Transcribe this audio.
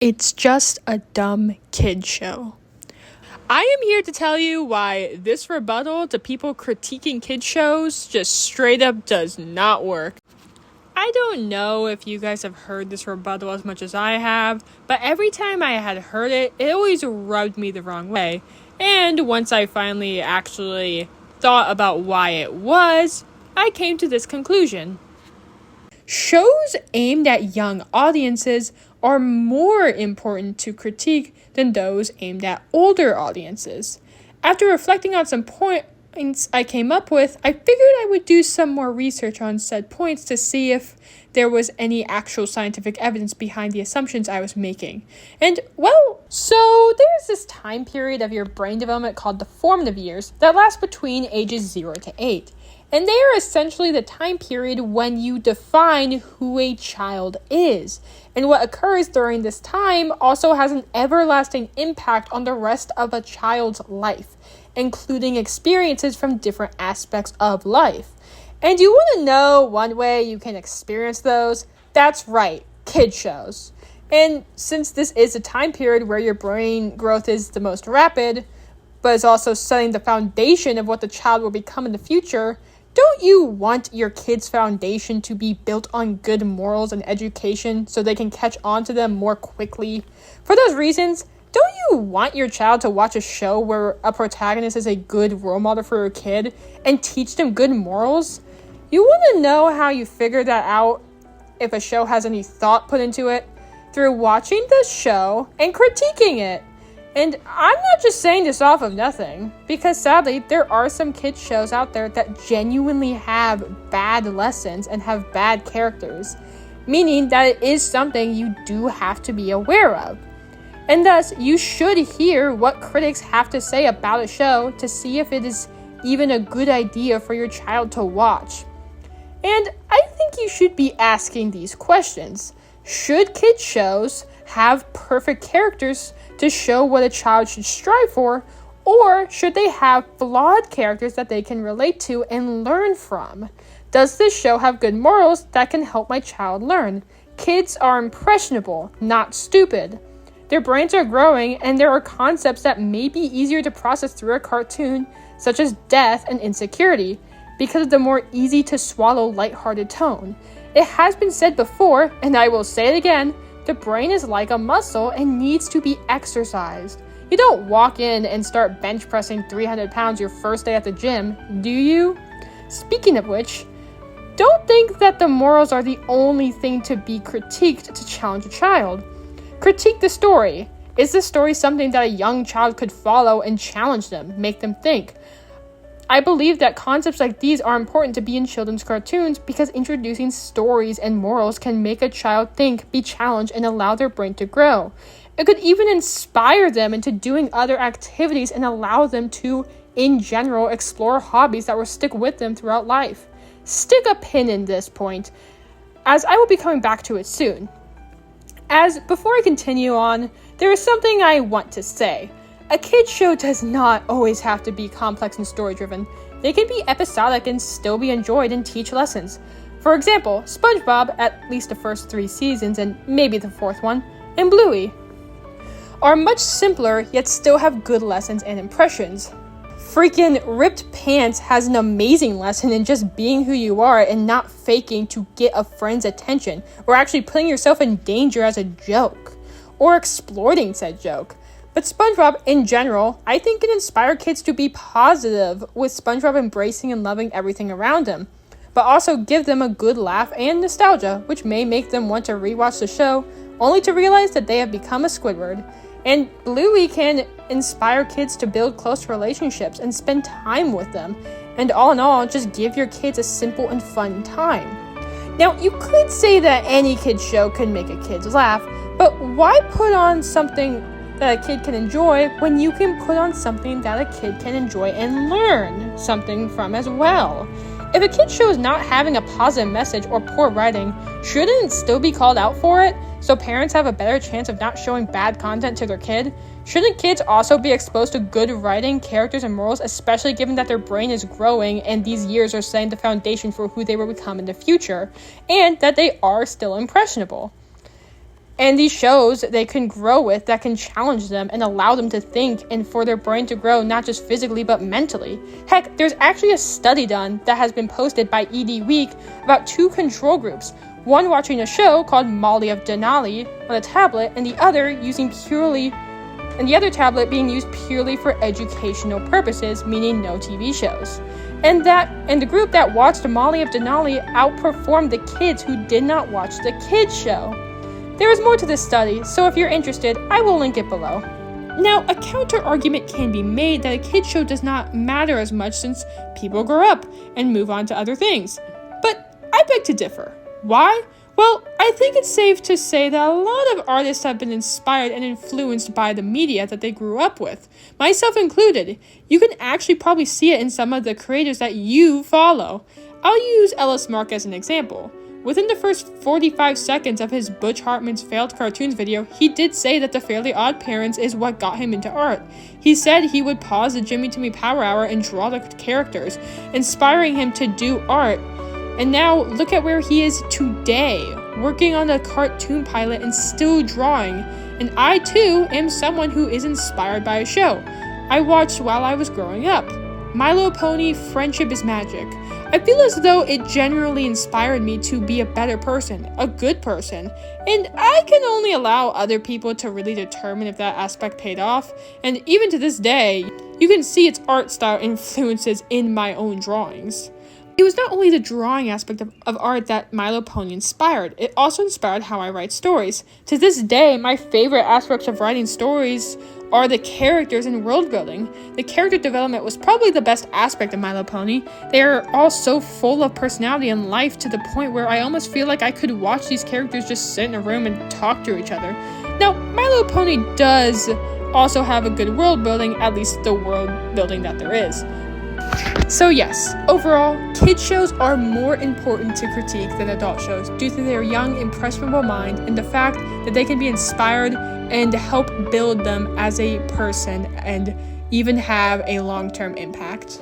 It's just a dumb kid show. I am here to tell you why this rebuttal to people critiquing kid shows just straight up does not work. I don't know if you guys have heard this rebuttal as much as I have, but every time I had heard it, it always rubbed me the wrong way. And once I finally actually thought about why it was, I came to this conclusion. Shows aimed at young audiences are more important to critique than those aimed at older audiences. After reflecting on some points I came up with, I figured I would do some more research on said points to see if there was any actual scientific evidence behind the assumptions I was making. So there's this time period of your brain development called the formative years that lasts between ages 0 to 8. And they are essentially the time period when you define who a child is. And what occurs during this time also has an everlasting impact on the rest of a child's life, including experiences from different aspects of life. And you want to know one way you can experience those? That's right, kid shows. And since this is a time period where your brain growth is the most rapid, but is also setting the foundation of what the child will become in the future, don't you want your kid's foundation to be built on good morals and education so they can catch on to them more quickly? For those reasons, don't you want your child to watch a show where a protagonist is a good role model for your kid and teach them good morals? You want to know how you figure that out if a show has any thought put into it? Through watching the show and critiquing it. And I'm not just saying this off of nothing, because sadly, there are some kids shows out there that genuinely have bad lessons and have bad characters, meaning that it is something you do have to be aware of. And thus, you should hear what critics have to say about a show to see if it is even a good idea for your child to watch. And I think you should be asking these questions. Should kids shows have perfect characters to show what a child should strive for, or should they have flawed characters that they can relate to and learn from? Does this show have good morals that can help my child learn? Kids are impressionable, not stupid. Their brains are growing, and there are concepts that may be easier to process through a cartoon, such as death and insecurity, because of the more easy-to-swallow, lighthearted tone. It has been said before, and I will say it again, the brain is like a muscle and needs to be exercised. You don't walk in and start bench pressing 300 pounds your first day at the gym, do you? Speaking of which, don't think that the morals are the only thing to be critiqued to challenge a child. Critique the story. Is the story something that a young child could follow and challenge them, make them think? I believe that concepts like these are important to be in children's cartoons because introducing stories and morals can make a child think, be challenged, and allow their brain to grow. It could even inspire them into doing other activities and allow them to, in general, explore hobbies that will stick with them throughout life. Stick a pin in this point, as I will be coming back to it soon. As before I continue on, there is something I want to say. A kid's show does not always have to be complex and story-driven. They can be episodic and still be enjoyed and teach lessons. For example, SpongeBob, at least the first 3 seasons and maybe the 4th one, and Bluey, are much simpler yet still have good lessons and impressions. Freaking Ripped Pants has an amazing lesson in just being who you are and not faking to get a friend's attention, or actually putting yourself in danger as a joke, or exploiting said joke. But SpongeBob, in general, I think can inspire kids to be positive, with SpongeBob embracing and loving everything around him, but also give them a good laugh and nostalgia, which may make them want to rewatch the show, only to realize that they have become a Squidward. And Bluey can inspire kids to build close relationships and spend time with them, and all in all, just give your kids a simple and fun time. Now, you could say that any kid's show could make a kid laugh, but why put on something that a kid can enjoy when you can put on something that a kid can enjoy and learn something from as well? If a kid's show is not having a positive message or poor writing, shouldn't it still be called out for it, so parents have a better chance of not showing bad content to their kid? Shouldn't kids also be exposed to good writing, characters, and morals, especially given that their brain is growing and these years are setting the foundation for who they will become in the future, and that they are still impressionable? And these shows they can grow with that can challenge them and allow them to think and for their brain to grow not just physically but mentally. Heck, there's actually a study done that has been posted by ED Week about 2 control groups. One watching a show called Molly of Denali on a tablet and the other tablet being used purely for educational purposes, meaning no TV shows. And the group that watched Molly of Denali outperformed the kids who did not watch the kids show. There is more to this study, so if you're interested, I will link it below. Now, a counter-argument can be made that a kids show does not matter as much since people grow up and move on to other things. But I beg to differ. Why? Well, I think it's safe to say that a lot of artists have been inspired and influenced by the media that they grew up with, myself included. You can actually probably see it in some of the creators that you follow. I'll use Ellis Mark as an example. Within the first 45 seconds of his Butch Hartman's failed cartoons video, he did say that the Fairly Odd Parents is what got him into art. He said he would pause the Jimmy Timmy Power Hour and draw the characters, inspiring him to do art. And now, look at where he is today, working on a cartoon pilot and still drawing. And I, too, am someone who is inspired by a show I watched while I was growing up. Milo Pony, Friendship is Magic. I feel as though it generally inspired me to be a better person, a good person, and I can only allow other people to really determine if that aspect paid off, and even to this day, you can see its art style influences in my own drawings. It was not only the drawing aspect of art that Milo Pony inspired, it also inspired how I write stories. To this day, my favorite aspects of writing stories are the characters and world building. The character development was probably the best aspect of Milo Pony. They are all so full of personality and life to the point where I almost feel like I could watch these characters just sit in a room and talk to each other. Now, Milo Pony does also have a good world building, at least the world building that there is. So yes, overall, kids shows are more important to critique than adult shows due to their young, impressionable mind and the fact that they can be inspired and help build them as a person and even have a long-term impact.